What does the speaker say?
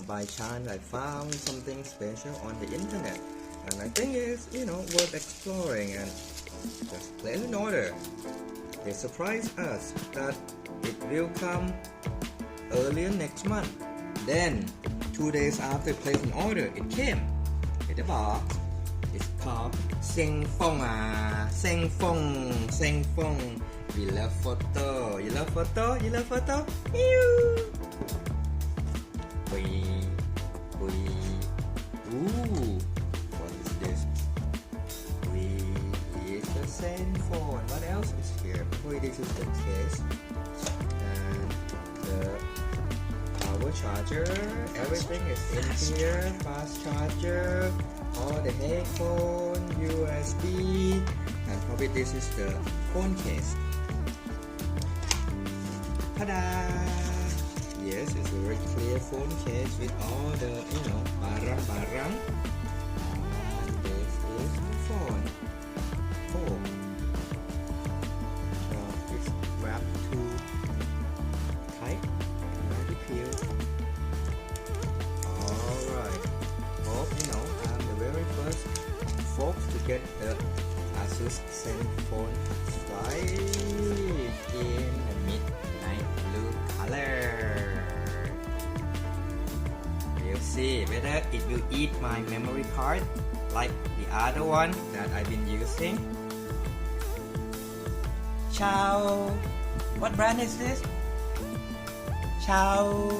by chance I found something special on the internet, and I think it's worth exploring and just place an order. They surprised us that it will come earlier next month. Then 2 days after placing an order, it came. It's a box. It's called Seng Fong. Seng Fong. We love photo. You love photo? You love photo? Ew. Ooh. What is this? It's the Seng Phone. What else is here? This is the case. And the power charger. Everything is in here. Fast charger. All the headphone, USB, and probably this is the phone case. Ta-da! Yes, it's a very clear phone case with all the barang-barang. And this is the phone. Oh, so it's wrapped too tight. Very clear. Alright. Hope I'm the very first folks to get the Asus ZenFone 5 in the midnight blue color. We'll see whether it will eat my memory card like the other one that I've been using. Ciao. What brand is this? Ciao.